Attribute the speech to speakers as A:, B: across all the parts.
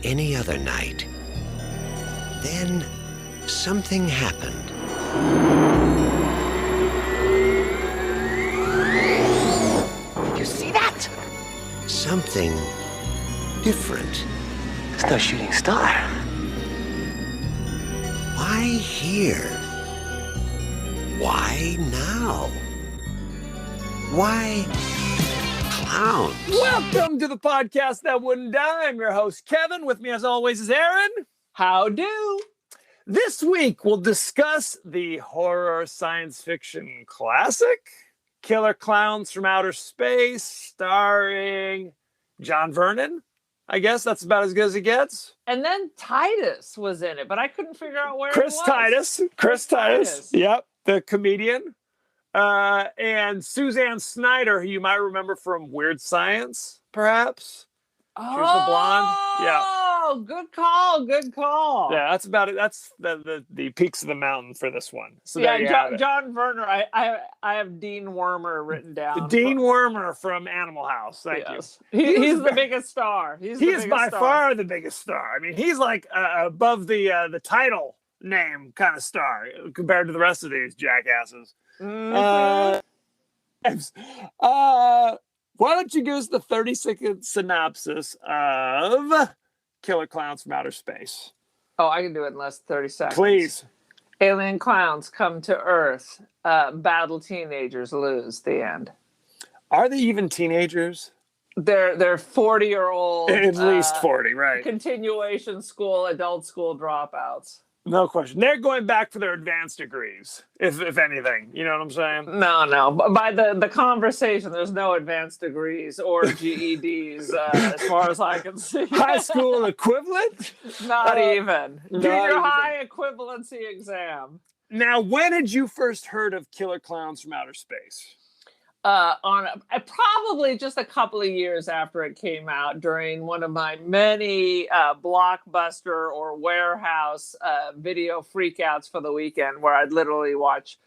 A: any other night. Then something happened.
B: You see that?
A: Something different.
B: It's no shooting star.
A: Why here? Why now? Why clowns?
C: Welcome to the podcast that wouldn't die. I'm your host, Kevin. With me, as always, is Aaron.
D: How do?
C: This week, we'll discuss the horror science fiction classic, Killer Klowns from Outer Space, starring John Vernon. I guess that's about as good as it gets.
D: And then Titus was in it, but I couldn't figure out where
C: Chris
D: he was.
C: Chris Titus. Yep, the comedian. And Suzanne Snyder, who you might remember from Weird Science, perhaps. She was the blonde. Yeah.
D: Oh, good call. Good call.
C: Yeah, that's about it. That's the peaks of the mountain for this one. So
D: yeah,
C: there you have it.
D: John Verner. I have Dean Wormer written down.
C: Dean Wormer from Animal House. Thank you.
D: He's the biggest star. He
C: is by far the biggest star. I mean, he's like above the title name kind of star compared to the rest of these jackasses.
D: Mm-hmm.
C: Why don't you give us the 30-second synopsis of Killer Klowns from Outer Space?
D: Oh, I can do it in less than 30 seconds.
C: Please.
D: Alien clowns come to Earth. Battle teenagers lose. The end.
C: Are they even teenagers?
D: They're 40-year-old.
C: At least 40, right?
D: Continuation school, adult school dropouts.
C: No question. They're going back for their advanced degrees, if anything. You know what I'm saying?
D: No. By the conversation, there's no advanced degrees or GEDs as far as I can see.
C: High school equivalent?
D: Not even. Junior
C: even.
D: high equivalency exam.
C: Now, when had you first heard of Killer Klowns from Outer Space?
D: Probably just a couple of years after it came out, during one of my many Blockbuster or warehouse video freakouts for the weekend, where I'd literally watch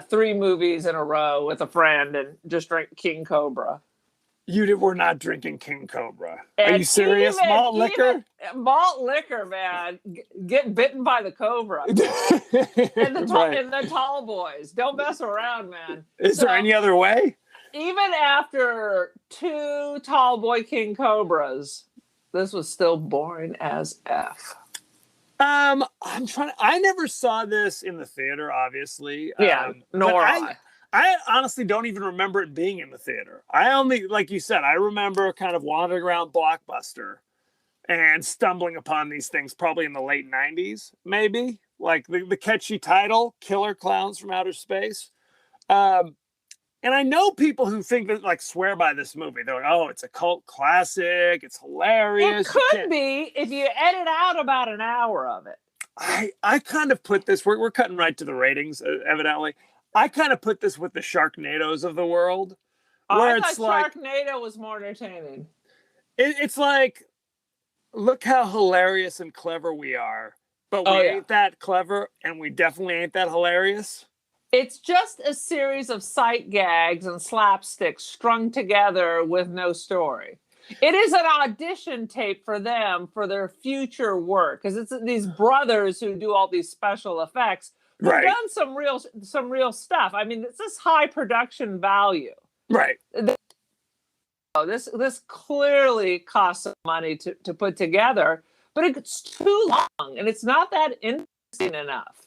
D: 3 movies in a row with a friend and just drink King Cobra.
C: You were not drinking King Cobra.
D: And
C: are you serious? Malt liquor?
D: Malt liquor, man. Get bitten by the cobra. and the tall boys. Don't mess around, man.
C: Is there any other way?
D: Even after 2 tall boy King Cobras, this was still boring as F.
C: I never saw this in the theater, obviously.
D: Yeah, nor I.
C: I honestly don't even remember it being in the theater. I only, like you said, I remember kind of wandering around Blockbuster and stumbling upon these things probably in the late 90s, maybe. Like the catchy title, Killer Klowns from Outer Space. And I know people who think that, like, swear by this movie. They're like, oh, it's a cult classic. It's hilarious.
D: It could be if you edit out about an hour of it.
C: I kind of put this, we're cutting right to the ratings, evidently. I kind of put this with the Sharknadoes of the world.
D: Where I thought Sharknado was more entertaining.
C: It's like, look how hilarious and clever we are. But we ain't that clever, and we definitely ain't that hilarious.
D: It's just a series of sight gags and slapsticks strung together with no story. It is an audition tape for them for their future work, because it's these brothers who do all these special effects. They've done some real stuff. I mean, it's this high production value.
C: Right.
D: This clearly costs some money to put together, but it's too long and it's not that interesting enough.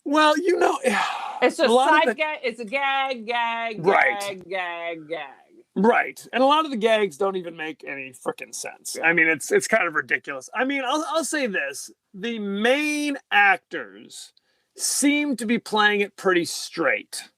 C: Well, you know,
D: it's just side gag. It's a gag.
C: Right. And a lot of the gags don't even make any freaking sense. I mean, it's kind of ridiculous. I mean, I'll say this. The main actors seem to be playing it pretty straight.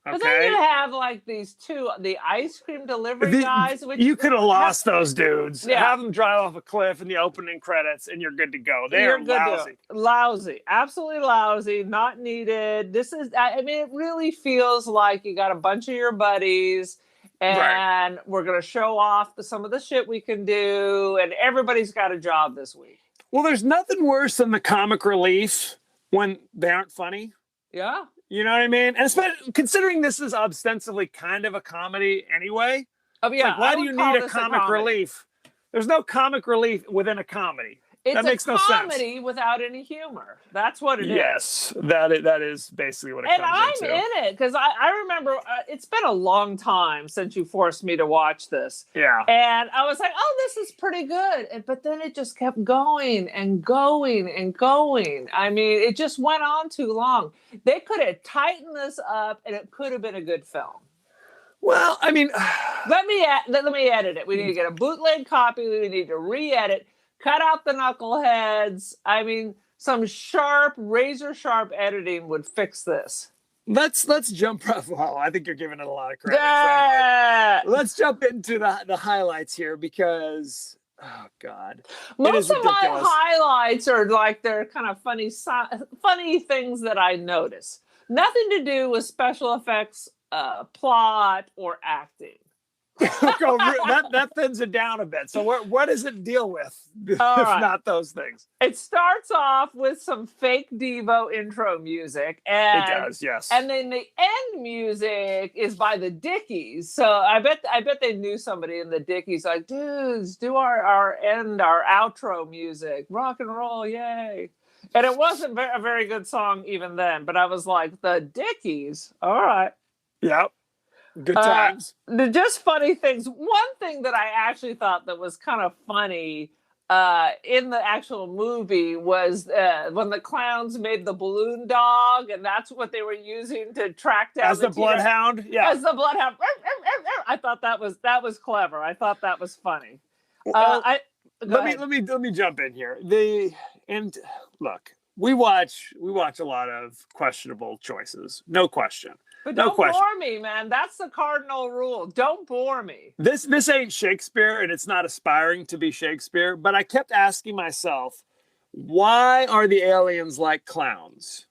C: Okay?
D: But then you have like these 2, the ice cream delivery guys. Which
C: you could have lost those dudes.
D: Yeah.
C: Have them drive off a cliff in the opening credits and you're good to go. They're lousy.
D: Lousy. Absolutely lousy. Not needed. I mean, it really feels like you got a bunch of your buddies and we're going to show off some of the shit we can do, and everybody's got a job this week.
C: Well, there's nothing worse than the comic relief when they aren't funny.
D: Yeah.
C: You know what I mean? And especially considering this is ostensibly kind of a comedy anyway.
D: Oh, yeah.
C: Like, why do you need a comic relief There's no comic relief within a comedy.
D: It's
C: that makes
D: a
C: no sense.
D: comedy without any humor. That's what it is.
C: Yes, that is basically what it
D: And
C: comes
D: I'm
C: into.
D: in it because I remember it's been a long time since you forced me to watch this.
C: Yeah.
D: And I was like, oh, this is pretty good. But then it just kept going and going and going. I mean, it just went on too long. They could have tightened this up and it could have been a good film.
C: Well, I mean,
D: let me edit it. We need to get a bootleg copy. We need to re-edit, cut out the knuckleheads. I mean, some sharp, razor sharp editing would fix this.
C: Let's jump. Well, I think you're giving it a lot of credit. Frankly. Let's jump into the highlights here because, oh God,
D: most of my highlights are like they're kind of funny things that I notice. Nothing to do with special effects, plot, or acting.
C: that thins it down a bit. So what does it deal with if not those things?
D: It starts off with some fake Devo intro music, and
C: it does, yes.
D: And then the end music is by the Dickies. So I bet they knew somebody in the Dickies, like, dudes, do our outro music, rock and roll, yay! And it wasn't a very good song even then, but I was like, the Dickies, all right.
C: Yep. Good times.
D: Just funny things. One thing that I actually thought that was kind of funny in the actual movie was when the clowns made the balloon dog, and that's what they were using to track down
C: as the bloodhound. Yeah,
D: as the bloodhound. I thought that was clever. I thought that was funny.
C: Let me jump in here. Look, we watch a lot of questionable choices, no question.
D: But don't bore me, man. That's the cardinal rule. Don't bore me.
C: This ain't Shakespeare, and it's not aspiring to be Shakespeare. But I kept asking myself, why are the aliens like clowns?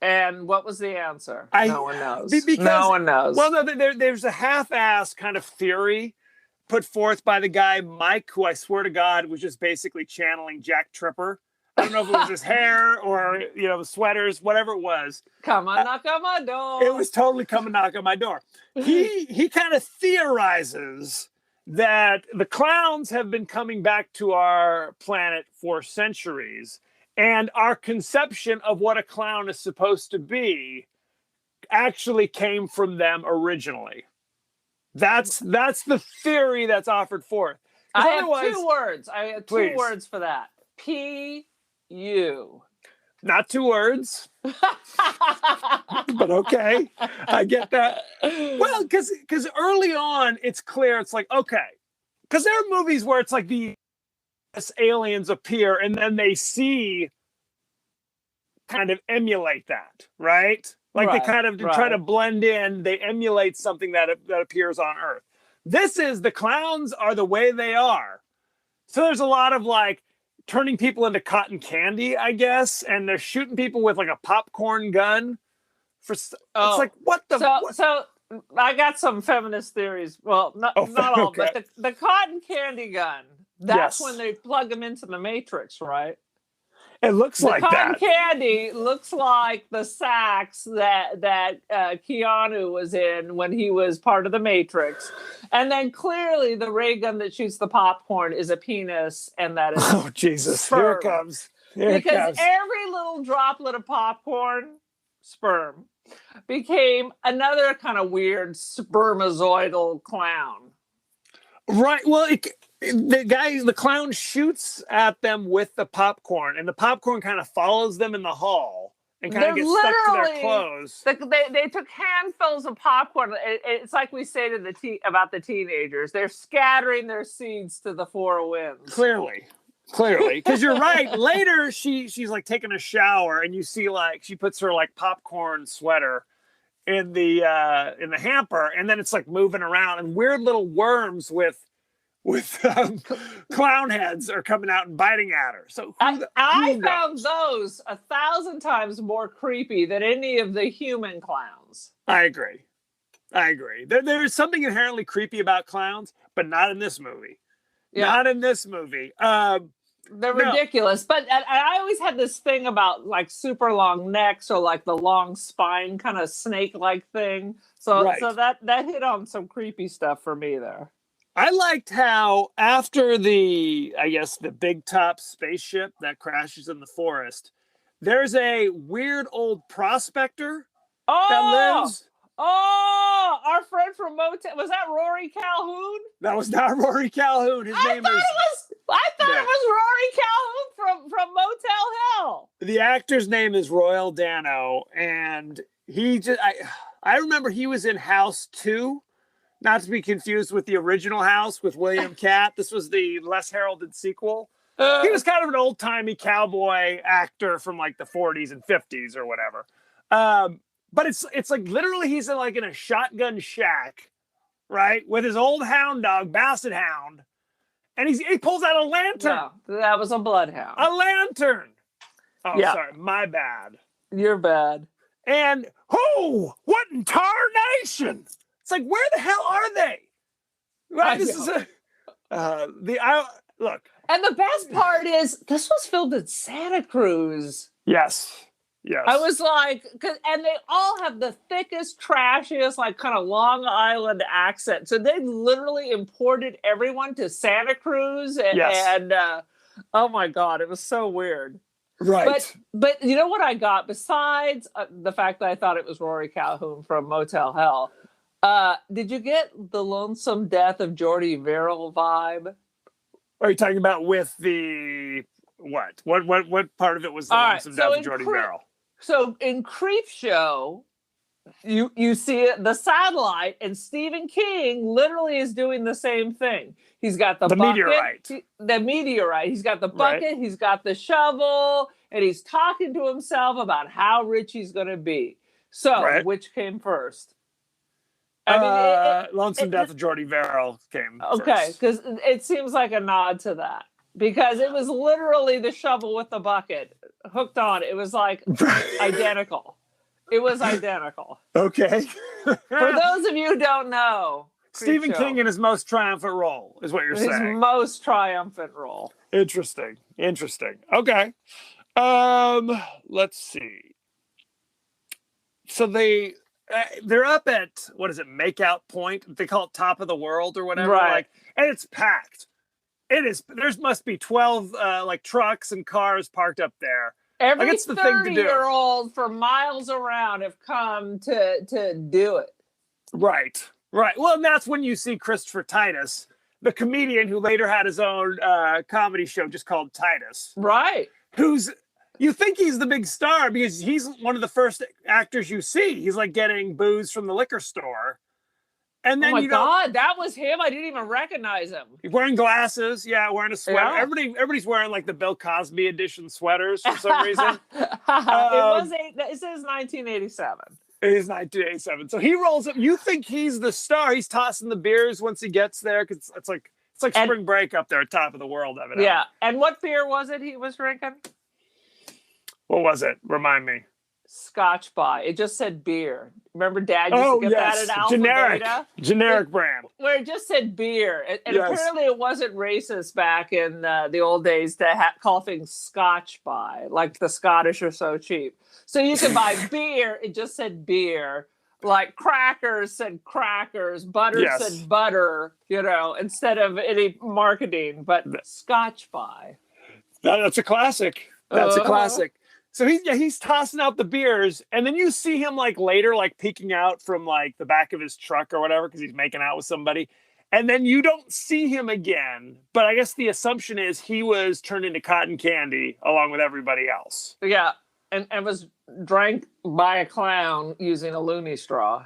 D: And what was the answer? No one knows. No one knows.
C: Well, no, there's a half-assed kind of theory put forth by the guy Mike, who I swear to God was just basically channeling Jack Tripper. I don't know if it was his hair or, sweaters, whatever it was.
D: Come on, knock on my door.
C: It was totally come and knock on my door. He kind of theorizes that the clowns have been coming back to our planet for centuries, and our conception of what a clown is supposed to be actually came from them originally. That's the theory that's offered forth.
D: I have two words. I have two words for that. P-U.
C: Not two words. But okay. I get that. Well, because early on, it's clear. It's like, okay. Because there are movies where it's like the aliens appear and then they kind of emulate that, right? Like they kind of try to blend in. They emulate something that appears on Earth. This is the clowns are the way they are. So there's a lot of like turning people into cotton candy, I guess, and they're shooting people with like a popcorn gun. It's like what the?
D: So I got some feminist theories. Well, not all, but the cotton candy gun. That's when they plug them into the Matrix, right?
C: It looks like that.
D: Cotton candy looks like the sacks that Keanu was in when he was part of the Matrix. And then clearly the ray gun that shoots the popcorn is a penis, and that is
C: oh Jesus,
D: sperm.
C: Here it comes.
D: Because every little droplet of popcorn, sperm, became another kind of weird spermazoidal clown.
C: Right. Well, the clown shoots at them with the popcorn, and the popcorn kind of follows them in the hall and kind of gets stuck to their clothes.
D: They took handfuls of popcorn. It's like we say to about the teenagers. They're scattering their seeds to the four winds.
C: Clearly. Because you're right. Later, she's like taking a shower, and you see like she puts her like popcorn sweater in the hamper, and then it's like moving around, and weird little worms with clown heads are coming out and biting at her. So
D: I found those 1,000 times more creepy than any of the human clowns.
C: I agree. There is something inherently creepy about clowns, but not in this movie. Yeah. Not in this movie.
D: They're ridiculous. But I always had this thing about like super long necks or like the long spine kind of snake-like thing. So that hit on some creepy stuff for me there.
C: I liked how after the big top spaceship that crashes in the forest, there's a weird old prospector that
D: Oh,
C: lives.
D: our friend from Motel, was that Rory Calhoun?
C: That was not Rory Calhoun. His name is.
D: I thought
C: Yeah.
D: it was Rory Calhoun from Motel Hell.
C: The actor's name is Royal Dano, and I remember he was in House 2, not to be confused with the original House with William Catt. This was the less heralded sequel. He was kind of an old-timey cowboy actor from like the 40s and 50s or whatever. But it's like literally he's in a shotgun shack, right, with his old hound dog, Basset Hound, and he pulls out a lantern.
D: No, that was a bloodhound.
C: A lantern. Oh,
D: Yeah.
C: sorry, my bad.
D: You're bad.
C: And what in tarnation? It's like, where the hell are they? Right, look.
D: And the best part is this was filmed in Santa Cruz.
C: Yes.
D: I was like, and they all have the thickest, trashiest, like kind of Long Island accent. So they literally imported everyone to Santa Cruz, and oh my God, it was so weird.
C: Right.
D: But you know what I got besides the fact that I thought it was Rory Calhoun from Motel Hell? Did you get the Lonesome Death of Jordy Verrill vibe?
C: Are you talking about with the what? What part of it was the Lonesome Death of Jordy Verrill?
D: So in Creepshow, you see the satellite, and Stephen King literally is doing the same thing. He's got the bucket, meteorite. He's got the bucket. Right. He's got the shovel, and he's talking to himself about how rich he's going to be. So, which came first?
C: Lonesome Death of Jordy Verrill came first.
D: Okay, because it seems like a nod to that. Because it was literally the shovel with the bucket hooked on. It was like identical. It was identical.
C: Okay.
D: For those of you who don't know,
C: Stephen King in his most triumphant role is what you're saying.
D: His most triumphant role.
C: Interesting. Okay. Let's see. So they're up at, what is it, Makeout Point? They call it Top of the World or whatever.
D: Right.
C: And it's packed. It is. There must be 12 trucks and cars parked up there.
D: Every 30-year-old for miles around have come to do it. Right.
C: Well, and that's when you see Christopher Titus, the comedian who later had his own comedy show just called Titus.
D: Right.
C: You think he's the big star because he's one of the first actors you see. He's like getting booze from the liquor store. And then,
D: God, that was him. I didn't even recognize him.
C: Wearing glasses, wearing a sweater. Yeah. Everybody's wearing like the Bill Cosby edition sweaters for some reason.
D: It says 1987.
C: It is 1987. So he rolls up. You think he's the star? He's tossing the beers once he gets there because it's like spring break up there at Top of the World. Evidently.
D: Yeah. And what beer was it he was drinking?
C: What was it? Remind me.
D: Scotch by. It just said beer. Remember Dad used to get that at Alpha Beta?
C: Generic brand.
D: Where it just said beer. And apparently it wasn't racist back in the old days to call things Scotch by. Like the Scottish are so cheap. So you could buy beer. It just said beer. Like crackers said crackers. Butter said butter, instead of any marketing. But Scotch by.
C: That's a classic. That's a classic. So he's tossing out the beers, and then you see him like later, like peeking out from like the back of his truck or whatever because he's making out with somebody, and then you don't see him again. But I guess the assumption is he was turned into cotton candy along with everybody else.
D: Yeah, and was drank by a clown using a loony straw.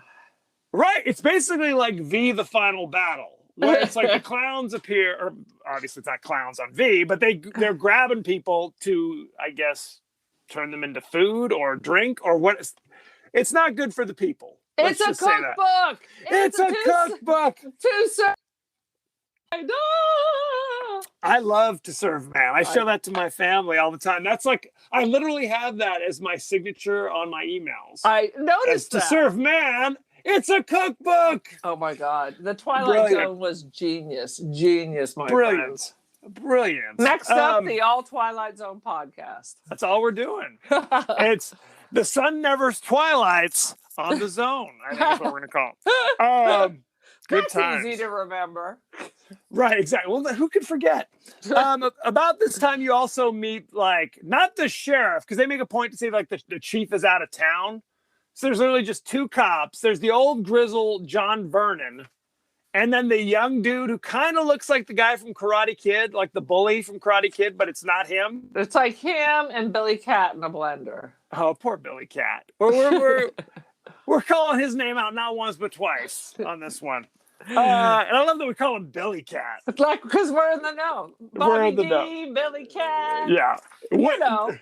C: Right. It's basically like the final battle. Where it's like the clowns appear, or obviously it's not clowns on V, but they're grabbing people to, I guess, turn them into food or drink or what. It's not good for the people.
D: It's a cookbook.
C: It's a cookbook. I love To Serve Man. I show that to my family all the time. That's like, I literally have that as my signature on my emails.
D: I noticed that.
C: To Serve Man. It's a cookbook.
D: Oh my God. The Twilight Zone was genius. Genius, my friends.
C: Brilliant.
D: Next up, the All Twilight Zone podcast.
C: That's all we're doing. It's The Sun Never Twilights on the Zone. I think that's what we're going to call it. Good
D: That's
C: times.
D: easy to remember.
C: Right, exactly. Well, who could forget? About this time, you also meet, like, not the sheriff, because they make a point to say, like, the chief is out of town. So there's literally just two cops. There's the old grizzled John Vernon, and then the young dude who kind of looks like the guy from Karate Kid, like the bully from Karate Kid, but it's not him.
D: It's like him and Billy Cat in a blender.
C: Oh, poor Billy Cat. We're calling his name out not once but twice on this one. And I love that we call him Billy Cat.
D: It's like, because we're in the know.
C: We're in the
D: Bobby D, Billy Cat.
C: Yeah.
D: You know.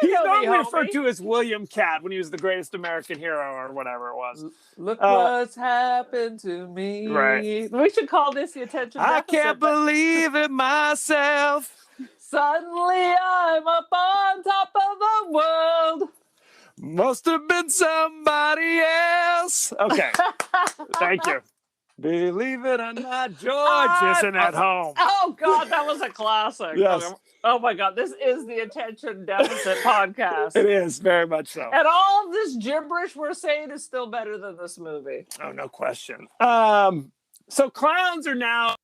C: He's
D: You know me,
C: normally referred
D: homie.
C: to as William Cat when he was the greatest American hero or whatever it was.
D: Look what's happened to me.
C: Right.
D: We should call this the attention
C: I
D: deficit.
C: can't believe it myself.
D: Suddenly I'm up on top of the world.
C: Must have been somebody else. Okay. Thank you. Believe it or not, George isn't at home.
D: Oh, God, that was a classic.
C: Yes.
D: Oh, my God, this is the attention deficit podcast.
C: It is, very much so.
D: And all of this gibberish we're saying is still better than this movie.
C: Oh, no question. So clowns are now,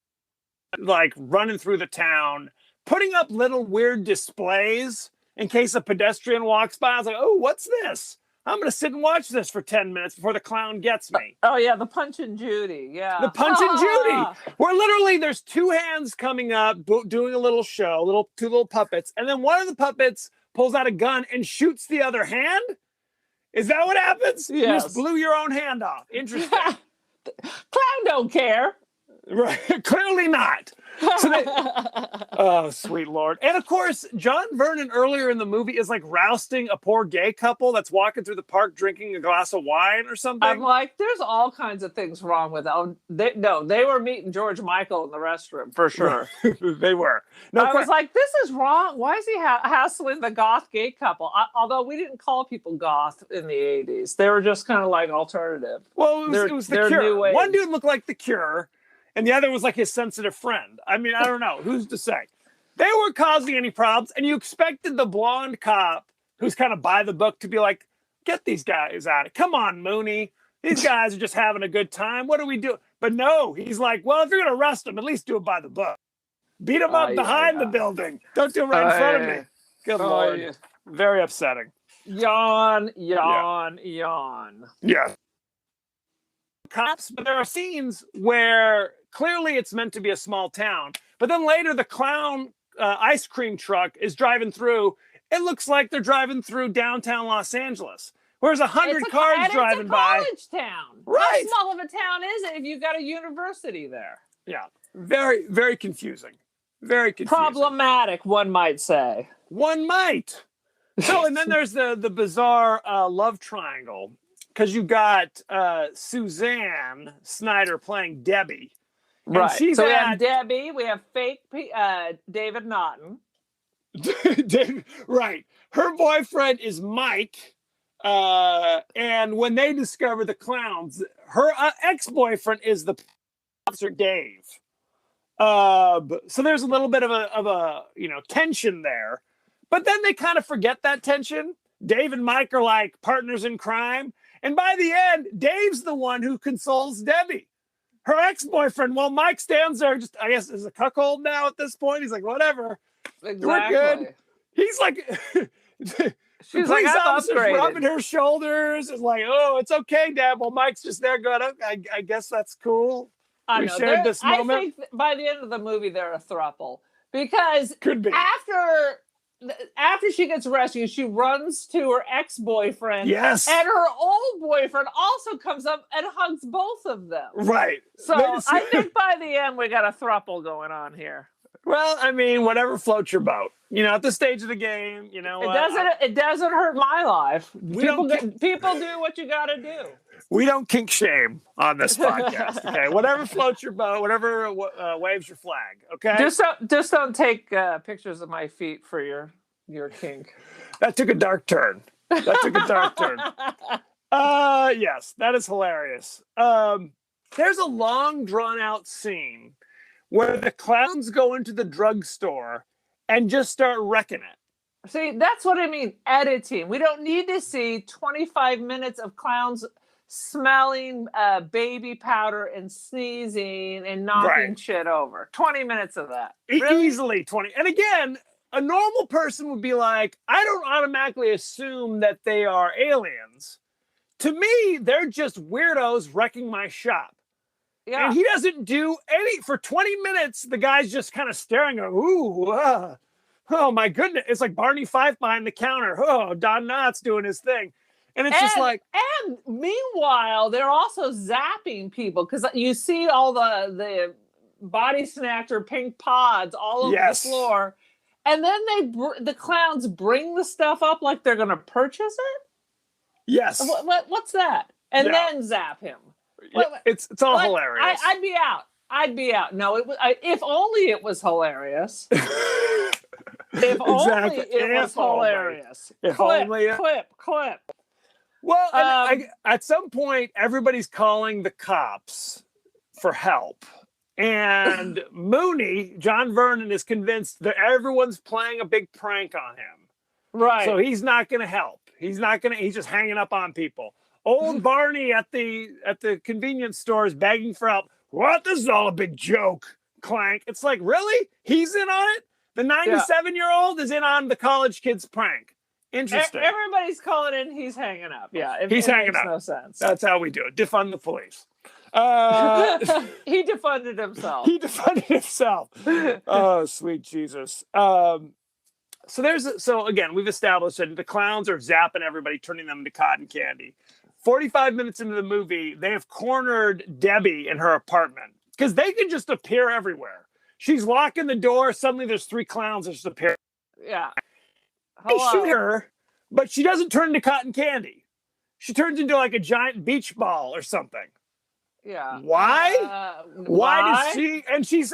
C: like, running through the town, putting up little weird displays in case a pedestrian walks by. I was like, oh, what's this? I'm going to sit and watch this for 10 minutes before the clown gets me.
D: Oh, yeah, the Punch and Judy. Yeah.
C: The Punch and Judy, where literally there's two hands coming up, doing a little show, two little puppets. And then one of the puppets pulls out a gun and shoots the other hand. Is that what happens?
D: Yes.
C: You just blew your own hand off. Interesting.
D: Clown don't care.
C: Right. Clearly not. So oh, sweet Lord. And of course, John Vernon earlier in the movie is like rousting a poor gay couple that's walking through the park drinking a glass of wine or something.
D: I'm like, there's all kinds of things wrong with them. They were meeting George Michael in the restroom for sure.
C: They were. No,
D: I was like, this is wrong. Why is he hassling the goth gay couple? Although we didn't call people goth in the 80s. They were just kind of like alternative.
C: Well, it was the Cure.
D: New age.
C: One dude looked like the Cure. And the other was like his sensitive friend. I mean, I don't know. Who's to say? They weren't causing any problems. And you expected the blonde cop who's kind of by the book to be like, get these guys out of it. Come on, Mooney. These guys are just having a good time. What do we do? But no, he's like, well, if you're going to arrest them, at least do it by the book. Beat them up behind the building. Don't do it right in front of me. Good Lord. Yeah. Very upsetting.
D: Yawn.
C: Yeah. Cops, but there are scenes where clearly it's meant to be a small town, but then later the clown ice cream truck is driving through. It looks like they're driving through downtown Los Angeles, whereas 100 cars driving by.
D: It's a college town.
C: Right.
D: How small of a town is it if you've got a university there?
C: Yeah, very, very confusing. Very confusing.
D: Problematic, one might say.
C: One might. So, and then there's the bizarre love triangle. Because you got Suzanne Snyder playing Debbie.
D: Right. So we have Debbie. We have fake David Naughton.
C: Right. Her boyfriend is Mike. And when they discover the clowns, her ex-boyfriend is the officer Dave. So there's a little bit of a tension there. But then they kind of forget that tension. Dave and Mike are like partners in crime. And by the end, Dave's the one who consoles Debbie, her ex-boyfriend. While Mike stands there, just I guess is a cuckold now at this point. He's like, whatever,
D: exactly.
C: We're good. He's like,
D: she's like, I'm upgraded.
C: Rubbing her shoulders. It's like, oh, it's okay, Dad. Well, Mike's just there going, okay, I guess that's cool.
D: I
C: we
D: know.
C: shared this moment.
D: I think by the end of the movie, they're a throuple because
C: could be
D: after she gets rescued, she runs to her ex-boyfriend.
C: Yes.
D: And her old boyfriend also comes up and hugs both of them.
C: Right.
D: So I think by the end, we got a throuple going on here.
C: Well, I mean, whatever floats your boat. At this stage of the game,
D: It doesn't hurt my life. People do what you got to do.
C: We don't kink shame on this podcast. Okay, whatever floats your boat, whatever waves your flag. Okay,
D: just don't take pictures of my feet for your kink.
C: That took a dark turn. Yes, that is hilarious. There's a long, drawn out scene where the clowns go into the drugstore and just start wrecking it.
D: See, that's what I mean. Editing. We don't need to see 25 minutes of clowns smelling baby powder and sneezing and knocking shit over. 20 minutes of that. Really?
C: Easily 20. And again, a normal person would be like, I don't automatically assume that they are aliens. To me, they're just weirdos wrecking my shop.
D: Yeah.
C: And he doesn't do any, for 20 minutes, the guy's just kind of staring at, oh my goodness. It's like Barney Fife behind the counter. Oh, Don Knotts doing his thing. And it's just like.
D: And meanwhile, they're also zapping people because you see all the body snatcher pink pods all over the floor. And then the clowns bring the stuff up like they're going to purchase it?
C: Yes.
D: What's that? And then zap him.
C: It's all hilarious.
D: I'd be out. I'd be out. No, if only it was hilarious. If only it was hilarious. Clip.
C: Well, at some point, everybody's calling the cops for help. And Mooney, John Vernon, is convinced that everyone's playing a big prank on him.
D: Right.
C: So he's not going to help. He's just hanging up on people. Old Barney at the convenience store is begging for help. What? This is all a big joke. Clank. It's like, really? He's in on it? The 97-year-old is in on the college kid's prank. Interesting.
D: Everybody's calling in. He's hanging up. Yeah.
C: He's hanging up.
D: No sense.
C: That's how we do it. Defund the police.
D: He defunded himself.
C: He defunded himself. Oh, sweet Jesus. So again, we've established that the clowns are zapping everybody, turning them into cotton candy. 45 minutes into the movie, they have cornered Debbie in her apartment because they can just appear everywhere. She's locking the door. Suddenly there's 3 clowns that just appear.
D: Yeah.
C: They shoot her, but she doesn't turn into cotton candy. She turns into like a giant beach ball or something.
D: Yeah.
C: Why? Why does she? And she's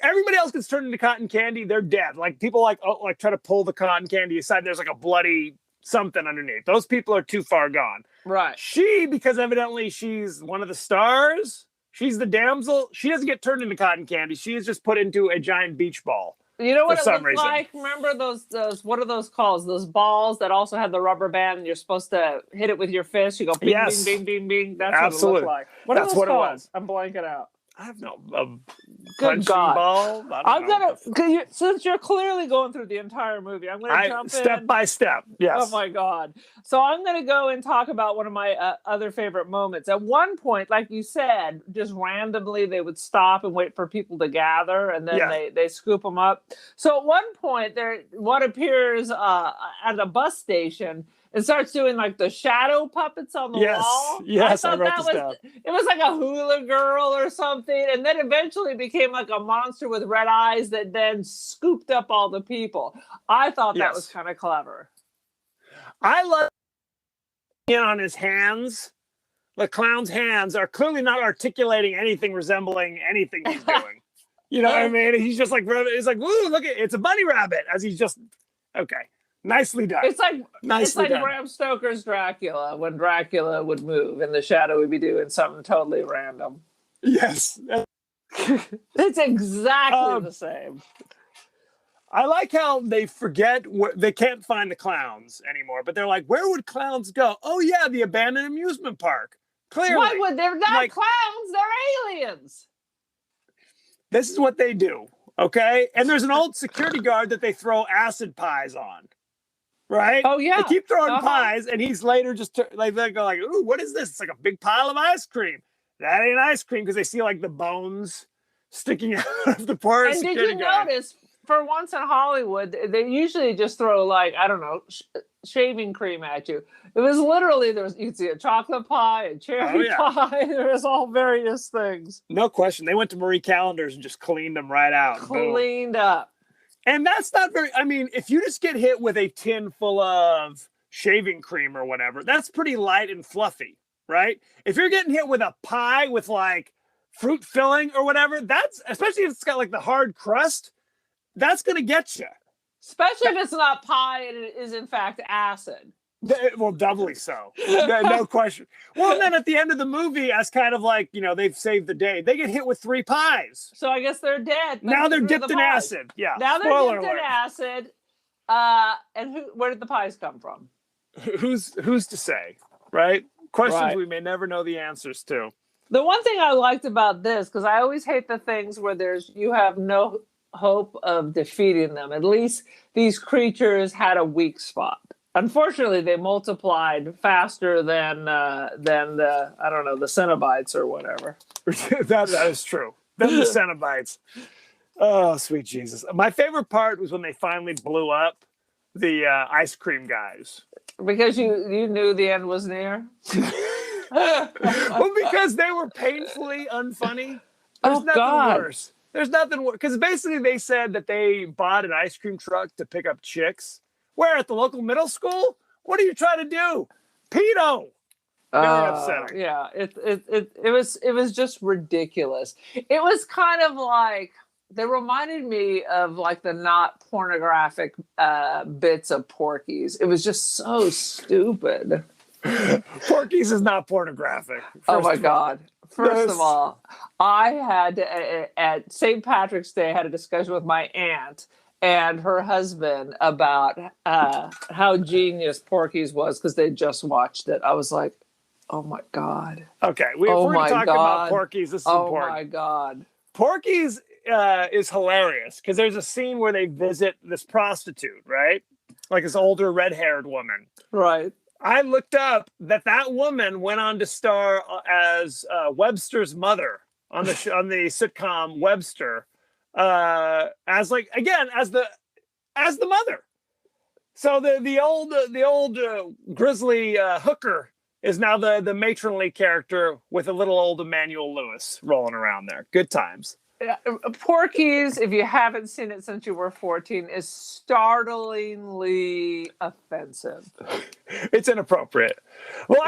C: everybody else gets turned into cotton candy. They're dead. Like people like try to pull the cotton candy aside. There's like a bloody something underneath. Those people are too far gone.
D: Right.
C: She, because evidently she's one of the stars. She's the damsel. She doesn't get turned into cotton candy. She is just put into a giant beach ball.
D: You know what it looked like? Remember those what are those called? Those balls that also had the rubber band and you're supposed to hit it with your fist. You go bing, bing, bing, bing, bing. That's
C: absolutely
D: what it looked like. That's what it was. I'm blanking out.
C: I have no
D: good God.
C: Ball.
D: Since you're clearly going through the entire movie, I'm gonna jump in
C: step by step. Yes.
D: Oh my God. So I'm gonna go and talk about one of my other favorite moments. At one point, like you said, just randomly they would stop and wait for people to gather, and then they scoop them up. So at one point, what appears at a bus station. It starts doing like the shadow puppets on the wall.
C: Yes, I wrote this down.
D: It was like a hula girl or something. And then eventually became like a monster with red eyes that then scooped up all the people. I thought that was kind of clever.
C: I love on his hands. The clown's hands are clearly not articulating anything resembling anything he's doing. You know what I mean? He's just like, it's like, woo, look, it's a bunny rabbit as he's just, okay. Nicely done.
D: It's like Bram Stoker's Dracula when Dracula would move and the shadow would be doing something totally random.
C: Yes.
D: It's exactly the same.
C: I like how they forget they can't find the clowns anymore, but they're like, where would clowns go? Oh yeah, the abandoned amusement park. Clearly.
D: Why would they're not clowns? They're aliens.
C: This is what they do. Okay. And there's an old security guard that they throw acid pies on. Right?
D: Oh, yeah.
C: They keep throwing pies, and he's later just like, they go like, ooh, what is this? It's like a big pile of ice cream. That ain't ice cream, because they see like the bones sticking out of the poor security guard.
D: Did you notice, for once in Hollywood, they usually just throw like, I don't know, shaving cream at you. It was literally, you could see a chocolate pie, a cherry pie. There was all various things.
C: No question. They went to Marie Callender's and just cleaned them right out.
D: Cleaned up.
C: And that's not very, I mean, if you just get hit with a tin full of shaving cream or whatever, that's pretty light and fluffy, right? If you're getting hit with a pie with like fruit filling or whatever, that's, especially if it's got like the hard crust, that's going to get you.
D: Especially if it's not pie and it is in fact acid.
C: Well, doubly so. No question. Well, then at the end of the movie, as kind of like, you know, they've saved the day, they get hit with 3 pies.
D: So I guess they're dead.
C: Now they're dipped in acid. Yeah.
D: Now they're dipped in acid. And where did the pies come from?
C: Who's to say, right? Questions
D: Right.
C: we may never know the answers to.
D: The one thing I liked about this, because I always hate the things where you have no hope of defeating them. At least these creatures had a weak spot. Unfortunately, they multiplied faster than the I don't know, the Cenobites or whatever.
C: that is true. Then the Cenobites. Oh, sweet Jesus! My favorite part was when they finally blew up the ice cream guys.
D: Because you knew the end was near.
C: Well, because they were painfully unfunny. There's nothing
D: God.
C: worse. There's nothing worse. Because basically they said that they bought an ice cream truck to pick up chicks. Where, at the local middle school? What are you trying to do? Pedo! Very upsetting.
D: Yeah, it was just ridiculous. It was kind of like, they reminded me of like the not pornographic bits of Porky's. It was just so stupid.
C: Porky's is not pornographic.
D: Oh my God. First of all, I had to, at St. Patrick's Day, I had a discussion with my aunt and her husband about how genius Porky's was because they just watched it. I was like, oh my God.
C: Okay, if we're going to talk about Porky's, this is important.
D: Oh my God.
C: Porky's is hilarious because there's a scene where they visit this prostitute, right? Like this older red-haired woman.
D: Right.
C: I looked up that woman went on to star as Webster's mother on the sitcom Webster, as the mother. So the old grizzly hooker is now the matronly character with a little old Emmanuel Lewis rolling around there. Good times.
D: Porky's, if you haven't seen it since you were 14, is startlingly offensive.
C: It's inappropriate. Well,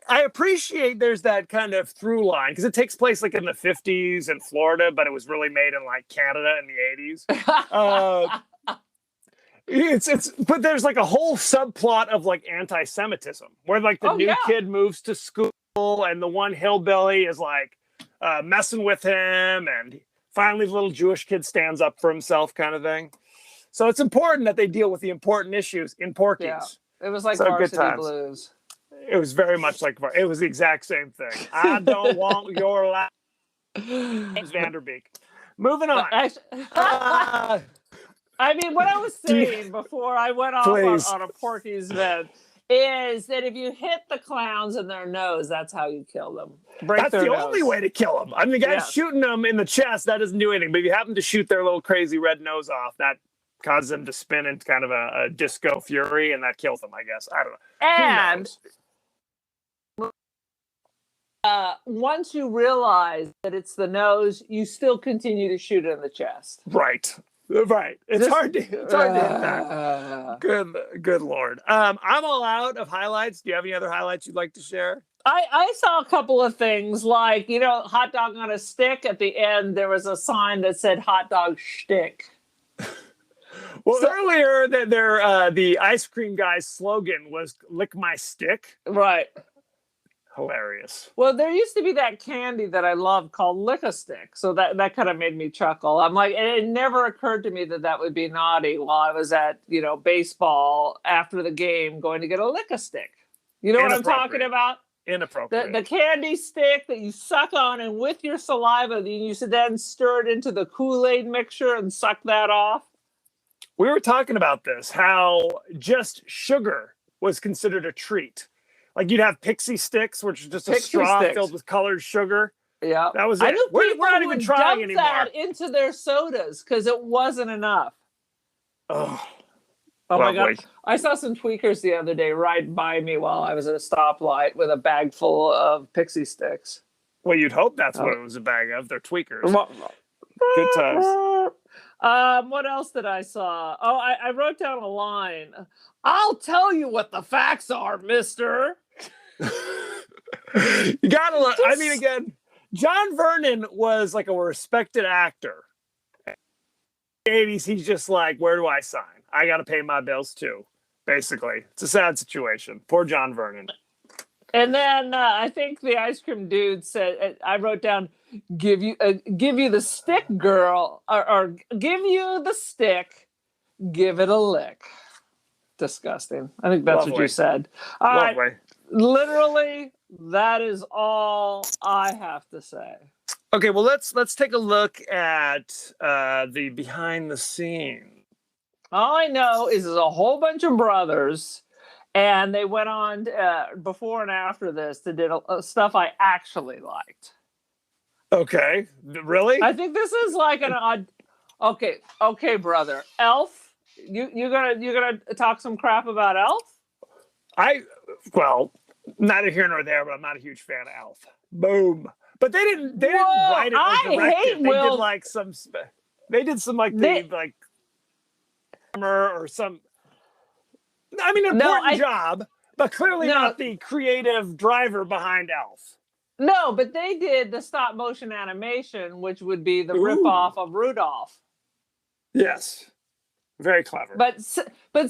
C: I appreciate there's that kind of through line because it takes place like in the 50s in Florida, but it was really made in like Canada in the 80s. But there's like a whole subplot of like anti-Semitism where like the new kid moves to school and the one hillbilly is like messing with him, and finally the little Jewish kid stands up for himself, kind of thing. So it's important that they deal with the important issues in Porky's.
D: Yeah. It was like Varsity Blues.
C: It was very much like it was the exact same thing. I don't want your life. James Vanderbeek. Moving on.
D: I mean, what I was saying before I went off on a Porky's vent is that if you hit the clowns in their nose, that's how you kill them.
C: That's the only way to kill them. I mean, the guy's shooting them in the chest, that doesn't do anything. But if you happen to shoot their little crazy red nose off, that causes them to spin into kind of a disco fury, and that kills them, I guess. I don't know.
D: And once you realize that it's the nose, you still continue to shoot it in the chest.
C: Right. It's hard to hit that. Good Lord. I'm all out of highlights. Do you have any other highlights you'd like to share?
D: I saw a couple of things like, hot dog on a stick. At the end, there was a sign that said hot dog shtick.
C: Well, earlier the ice cream guy's slogan was "Lick my stick."
D: Right.
C: Hilarious.
D: Well, there used to be that candy that I loved called Lick-a-Stick, so that kind of made me chuckle. I'm like, it never occurred to me that would be naughty while I was at baseball after the game going to get a Lick-a-Stick. You know what I'm talking about?
C: Inappropriate.
D: The candy stick that you suck on, and with your saliva, you should then stir it into the Kool-Aid mixture and suck that off.
C: We were talking about this, how just sugar was considered a treat. Like you'd have pixie sticks, which is just a straw filled with colored sugar.
D: Yeah,
C: that was it. We're not even trying anymore.
D: That into their sodas because it wasn't enough.
C: Oh
D: my God! I saw some tweakers the other day ride by me while I was at a stoplight with a bag full of pixie sticks.
C: Well, you'd hope that's what it was a bag of. They're tweakers. Good times.
D: What else did I saw? Oh, I wrote down a line. I'll tell you what the facts are, mister.
C: You gotta look. I mean, again, John Vernon was like a respected actor. In the 80s, he's just like, where do I sign? I got to pay my bills too. Basically, it's a sad situation. Poor John Vernon.
D: And then I think the ice cream dude said, I wrote down, give you the stick, girl, or give you the stick, give it a lick. Disgusting. I think that's what you said. All right. Literally, That is all I have to say.
C: Okay, well let's take a look at the behind the scenes.
D: All I know is there's a whole bunch of brothers, and they went on before and after this to did stuff I actually liked.
C: Okay, really?
D: I think this is like an odd. Okay, brother. Elf, you're gonna talk some crap about Elf?
C: Well, neither here nor there, but I'm not a huge fan of Elf. Boom. But they didn't write it or direct it. They did like some. They did some like or some. I mean, important job, but clearly not the creative driver behind Elf.
D: No, but they did the stop motion animation, which would be the ripoff of Rudolph.
C: Yes, very clever.
D: But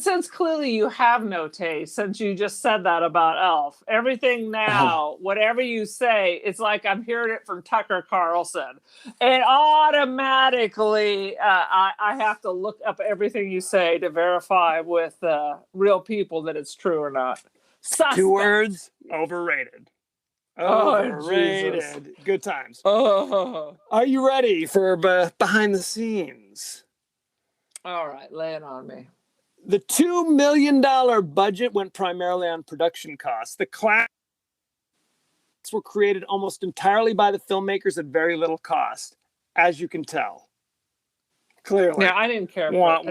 D: since clearly you have no taste, since you just said that about Elf, everything now, whatever you say, it's like I'm hearing it from Tucker Carlson, and automatically I have to look up everything you say to verify with real people that it's true or not. Suspect.
C: 2 words: overrated. Overrated.
D: Jesus.
C: Good times. Are you ready for behind the scenes?
D: All right, lay it on me.
C: The $2 million budget went primarily on production costs. The Klowns were created almost entirely by the filmmakers at very little cost, as you can tell. Clearly.
D: Yeah, I didn't care for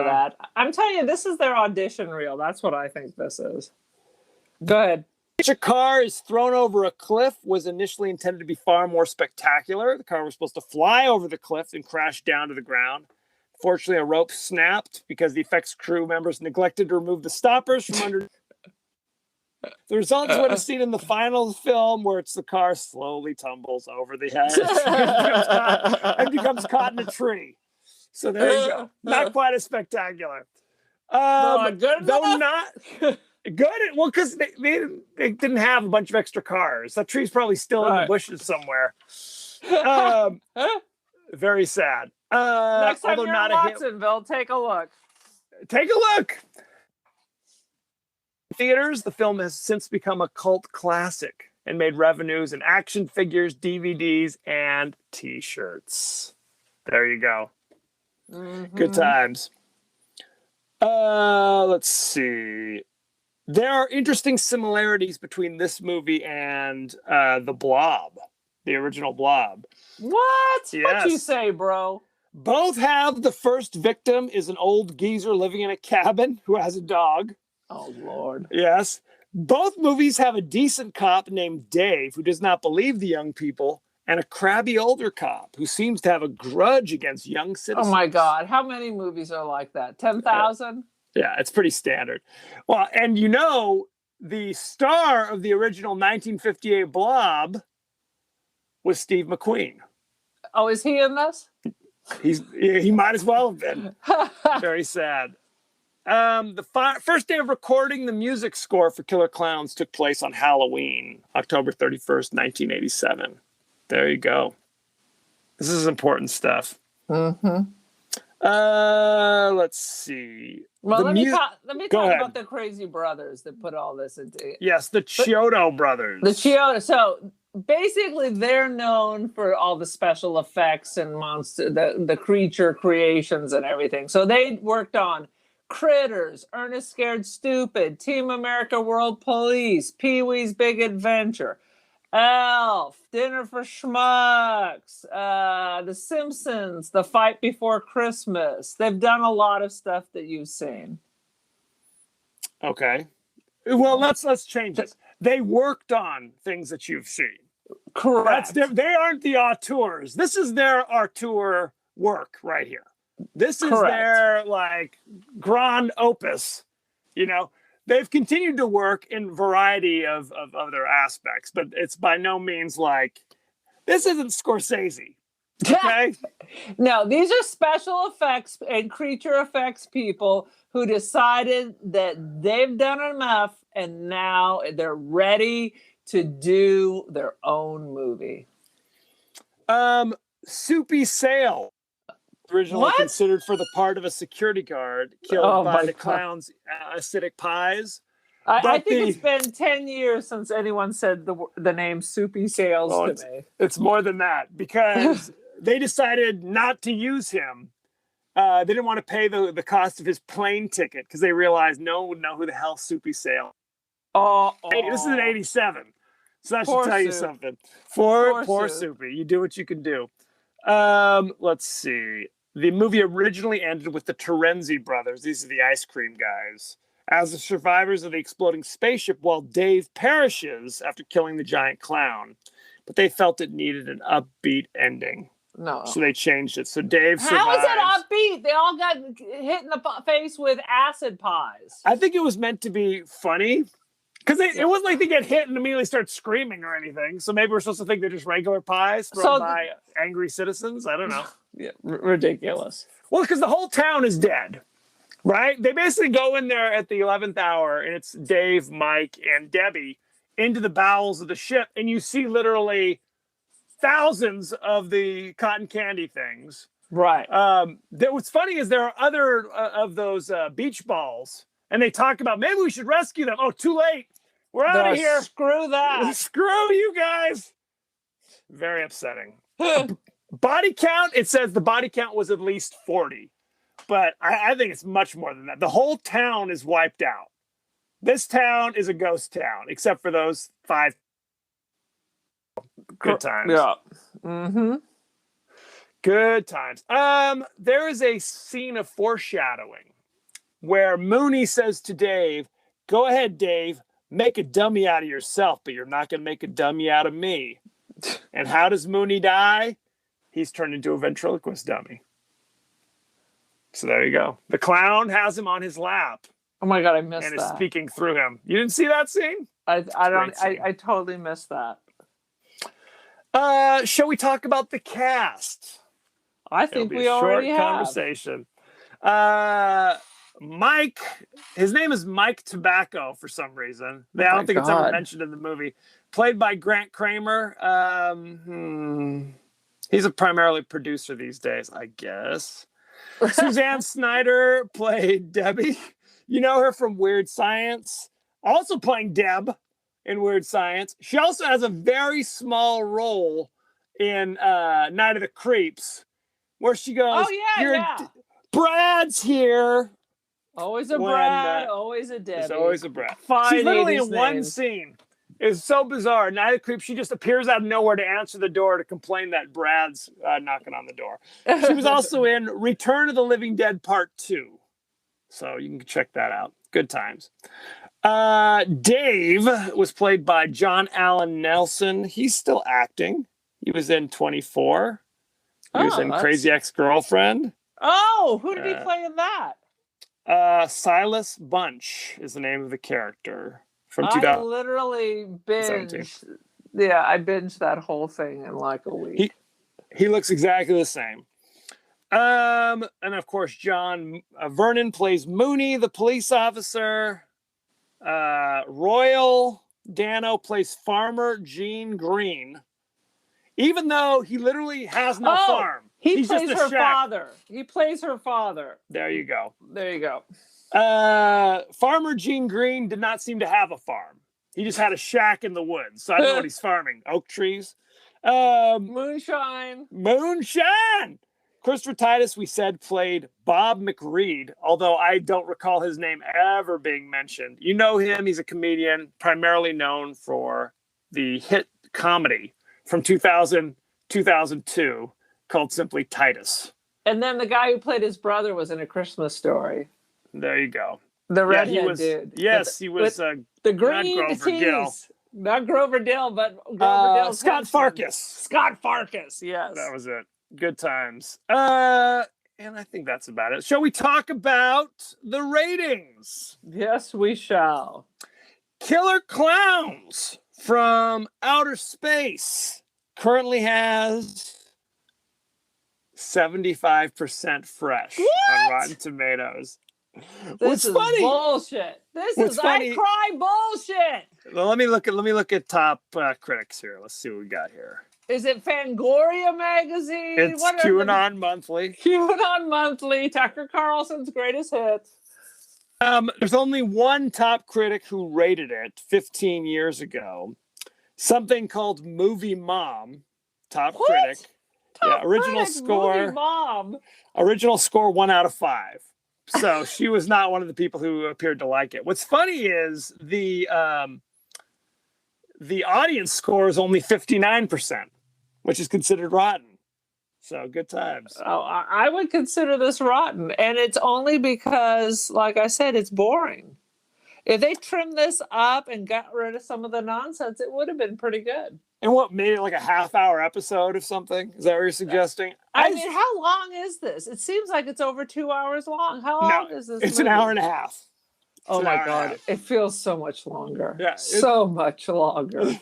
D: that. I'm telling you, this is their audition reel. That's what I think this is. Go ahead.
C: A car is thrown over a cliff was initially intended to be far more spectacular. The car was supposed to fly over the cliff and crash down to the ground. Fortunately, a rope snapped because the effects crew members neglected to remove the stoppers from under. The results would have seen in the final film, where it's the car slowly tumbles over the edge and becomes caught in a tree. So there you go. Not quite as spectacular.
D: Good
C: though not good. Well, because they didn't have a bunch of extra cars. That tree's probably still in the bushes somewhere. Very sad.
D: Next time you're in Watsonville, take a look.
C: Take a look. In theaters, the film has since become a cult classic and made revenues in action figures, DVDs, and T-shirts. There you go. Mm-hmm. Good times. Let's see. There are interesting similarities between this movie and The Blob, the original Blob.
D: What?
C: Yes.
D: What'd you say, bro?
C: Both have the first victim is an old geezer living in a cabin who has a dog.
D: Oh, Lord.
C: Yes. Both movies have a decent cop named Dave who does not believe the young people, and a crabby older cop who seems to have a grudge against young citizens.
D: Oh, my God. How many movies are like that? 10,000?
C: Yeah, it's pretty standard. Well, and you know, the star of the original 1958 Blob was Steve McQueen.
D: Oh, is he in this?
C: He might as well have been. Very sad. The first day of recording the music score for Killer Klowns took place on Halloween, October 31st, 1987. There you go. This is important stuff.
D: Mm-hmm.
C: Let's see.
D: Well, let me talk about the crazy brothers that put all this into it.
C: Yes, the Chiodo brothers.
D: The Chiodo. So basically, they're known for all the special effects and the creature creations and everything. So they worked on Critters, Ernest Scared Stupid, Team America World Police, Pee-wee's Big Adventure, Elf, Dinner for Schmucks, The Simpsons, The Fight Before Christmas. They've done a lot of stuff that you've seen.
C: Okay. Well, let's change this. They worked on things that you've seen.
D: Correct.
C: They aren't the auteurs. This is their auteur work right here. This is their like grand opus. You know, they've continued to work in a variety of other aspects, but it's by no means like this isn't Scorsese. Okay.
D: No, these are special effects and creature effects people who decided that they've done enough and now they're ready to do their own movie.
C: Soupy Sale, originally considered for the part of a security guard killed by the Klowns' acidic pies.
D: I
C: But
D: think it's been 10 years since anyone said the name Soupy Sales to me.
C: It's more than that because they decided not to use him. They didn't want to pay the cost of his plane ticket because they realized no one would know who the hell Soupy Sales.
D: Oh,
C: This is an 87. So that
D: Poor
C: should tell you
D: Soup.
C: something.
D: Poor
C: Poor
D: Soup.
C: Soupy. You do what you can do. Let's see. The movie originally ended with the Terenzi brothers. These are the ice cream guys. As the survivors of the exploding spaceship while Dave perishes after killing the giant clown. But they felt it needed an upbeat ending.
D: No.
C: So they changed it. So Dave survives.
D: How is it upbeat? They all got hit in the face with acid pies.
C: I think it was meant to be funny. Because it wasn't like they get hit and immediately start screaming or anything. So maybe we're supposed to think they're just regular pies thrown by angry citizens. I don't know.
D: Yeah, ridiculous.
C: Well, because the whole town is dead, right? They basically go in there at the 11th hour, and it's Dave, Mike, and Debbie into the bowels of the ship, and you see literally thousands of the cotton candy things.
D: Right.
C: What's funny is there are other of those beach balls, and they talk about maybe we should rescue them. Oh, too late. We're out of here.
D: Screw that.
C: Screw you guys. Very upsetting. Body count, it says the body count was at least 40. But I think it's much more than that. The whole town is wiped out. This town is a ghost town, except for those 5 good times.
D: Yeah. Mm-hmm.
C: Good times. There is a scene of foreshadowing where Mooney says to Dave, go ahead, Dave, make a dummy out of yourself, but you're not going to make a dummy out of me. And how does Mooney die? He's turned into a ventriloquist dummy. So there you go. The clown has him on his lap.
D: Oh my God, I missed that.
C: And is speaking through him. You didn't see that scene?
D: I totally missed that.
C: Shall we talk about the cast?
D: I think we already have.
C: Conversation. Mike, his name is Mike Tobacco for some reason. I don't think it's ever mentioned in the movie. Played by Grant Kramer. He's a primarily producer these days, I guess. Suzanne Snyder played Debbie. You know her from Weird Science. Also playing Deb in Weird Science. She also has a very small role in Night of the Creeps, where she goes, Brad's here.
D: Always a Brad, always a Debbie.
C: There's always a Brad. She's literally in one scene. It's so bizarre. Night of the Creeps, she just appears out of nowhere to answer the door to complain that Brad's knocking on the door. She was also in Return of the Living Dead Part 2. So you can check that out. Good times. Dave was played by John Allen Nelson. He's still acting. He was in 24. He was in Crazy Ex-Girlfriend.
D: Oh, who did he play in that?
C: Silas Bunch is the name of the character from 2000.
D: I literally binged. Yeah, I binged that whole thing in like a week.
C: He looks exactly the same. And of course, John Vernon plays Mooney, the police officer. Royal Dano plays Farmer Gene Green. Even though he literally has no farm.
D: He plays her father. He plays her father.
C: There you go.
D: There you go.
C: Farmer Gene Green did not seem to have a farm. He just had a shack in the woods. So I don't know what he's farming. Oak trees.
D: Moonshine.
C: Christopher Titus, we said, played Bob McReed, although I don't recall his name ever being mentioned. You know him. He's a comedian, primarily known for the hit comedy from 2000, 2002 called simply Titus.
D: And then the guy who played his brother was in A Christmas Story.
C: There you go.
D: The redhead dude.
C: Yes, he was
D: the green
C: not Grover Gill.
D: Not Grover Dill, but Grover Dill's
C: Scott Farkas.
D: Scott Farkas, yes.
C: That was it. Good times. And I think that's about it. Shall we talk about the ratings?
D: Yes, we shall.
C: Killer Klowns from Outer Space currently has 75% fresh on Rotten Tomatoes.
D: This is funny. Bullshit. I cry bullshit.
C: Well, let me look at top critics here. Let's see what we got here.
D: Is it Fangoria magazine?
C: It's QAnon Monthly.
D: QAnon Monthly. Tucker Carlson's greatest hits.
C: There's only one top critic who rated it 15 years ago. Something called Movie Mom, top critic.
D: Top
C: original
D: critic,
C: score.
D: Movie Mom.
C: Original score 1 out of 5. So she was not one of the people who appeared to like it. What's funny is the audience score is only 59%, which is considered rotten. So good times.
D: Oh, I would consider this rotten, and it's only because, like I said, it's boring. If they trimmed this up and got rid of some of the nonsense, it would have been pretty good.
C: And what, made it like a half-hour episode of something? Is that what you're suggesting?
D: I mean, how long is this? It seems like it's over 2 hours long. How long is this?
C: It's
D: movie?
C: an hour and a half.
D: Oh my God. It feels so much longer.
C: Yeah,
D: so much longer.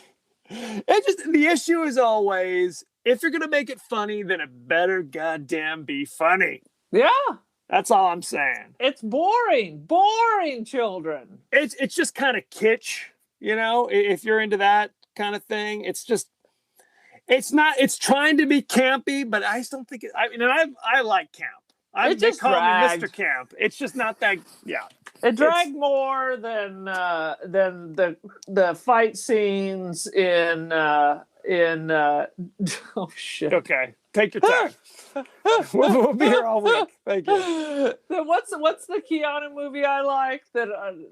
C: The issue is always, if you're going to make it funny, then it better goddamn be funny.
D: Yeah.
C: That's all I'm saying.
D: It's boring. Boring, children.
C: It's just kind of kitsch, you know, if you're into that kind of thing. It's trying to be campy, but I just don't think I like camp. They call me Mr. Camp. It's just not that, yeah.
D: It dragged more than the fight scenes in oh shit.
C: Okay, take your time. we'll be here all week. Thank you.
D: What's the Keanu movie I like?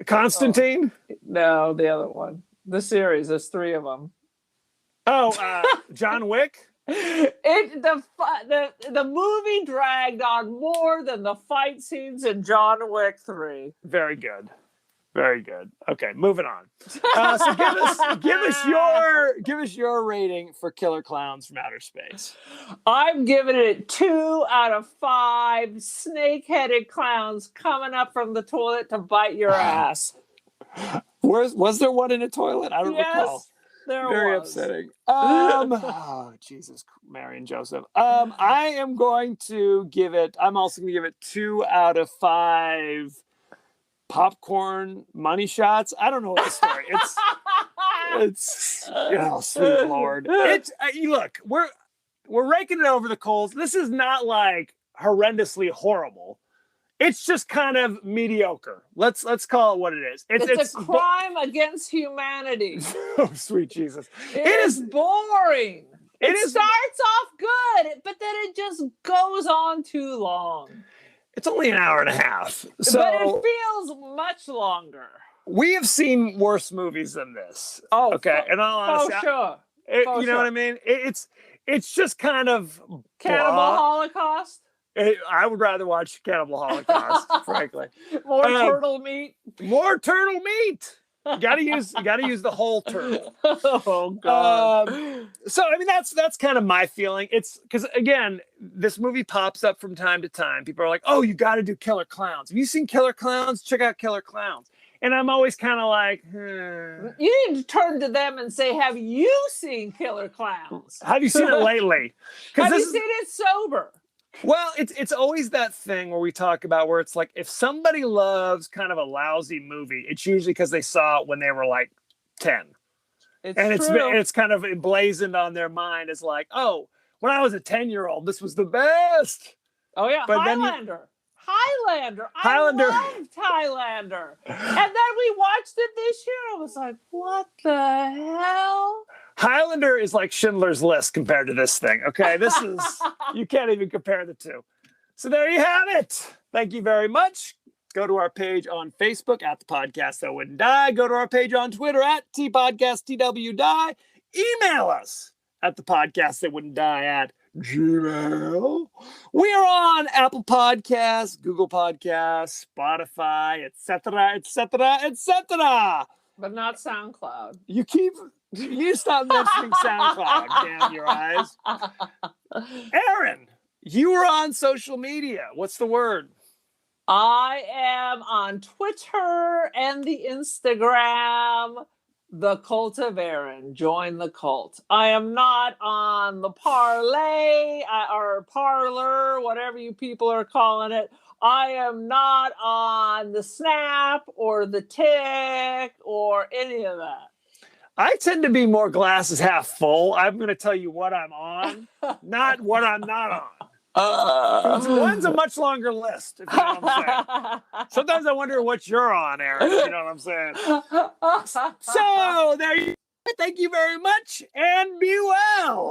C: Constantine?
D: No, the other one. The series. There's 3 of them.
C: John Wick.
D: The movie dragged on more than the fight scenes in John Wick 3.
C: Very good. Very good. Okay, moving on. So give us your rating for Killer Klowns from Outer Space.
D: I'm giving it 2 out of 5 snake-headed clowns coming up from the toilet to bite your ass.
C: Was there one in a toilet? I don't recall. Very upsetting. Oh, Jesus, Mary and Joseph. I am going to give it. I'm also going to give it 2 out of 5 popcorn money shots. I don't know what the story. It's sweet Lord. Look, we're raking it over the coals. This is not like horrendously horrible. It's just kind of mediocre. Let's call it what it is.
D: It's a crime against humanity.
C: Oh, sweet Jesus.
D: It is boring. It starts off good, but then it just goes on too long.
C: It's only an hour and a half. So
D: but it feels much longer.
C: We have seen worse movies than this.
D: Oh,
C: okay. And all honesty,
D: sure.
C: You know what I mean? It's just kind of
D: Cannibal Holocaust.
C: I would rather watch Cannibal Holocaust, frankly.
D: More turtle meat.
C: More turtle meat. You gotta use the whole turtle.
D: Oh God.
C: So I mean that's kind of my feeling. It's because again, this movie pops up from time to time. People are like, "Oh, you got to do Killer Klowns. Have you seen Killer Klowns? Check out Killer Klowns." And I'm always kind of like,
D: You need to turn to them and say, "Have you seen Killer Klowns?
C: Have you seen it lately?
D: Have you seen it sober?"
C: Well, it's always that thing where we talk about where it's like if somebody loves kind of a lousy movie, it's usually because they saw it when they were like 10. It's kind of emblazoned on their mind as like, oh, when I was a 10-year-old, this was the best.
D: Oh yeah,
C: but
D: Highlander. I loved Highlander. And then we watched it this year. I was like, what the hell?
C: Highlander is like Schindler's List compared to this thing. Okay, this is, you can't even compare the two. So there you have it. Thank you very much. Go to our page on Facebook at The Podcast That Wouldn't Die. Go to our page on Twitter at TPodcastTWDie. Email us at The Podcast That Wouldn't Die at Gmail. We are on Apple Podcasts, Google Podcasts, Spotify, etc., etc., etc.
D: But not SoundCloud.
C: You stop mentioning SoundCloud, damn your eyes. Aaron, you were on social media. What's the word?
D: I am on Twitter and the Instagram, The Cult of Aaron. Join the cult. I am not on the Parlay or Parlor, whatever you people are calling it. I am not on the Snap or the Tick or any of that.
C: I tend to be more glasses half full. I'm going to tell you what I'm on, not what I'm not on. One's a much longer list, if you know what I'm saying. Sometimes I wonder what you're on, Aaron. You know what I'm saying? So there you go. Thank you very much, and be well.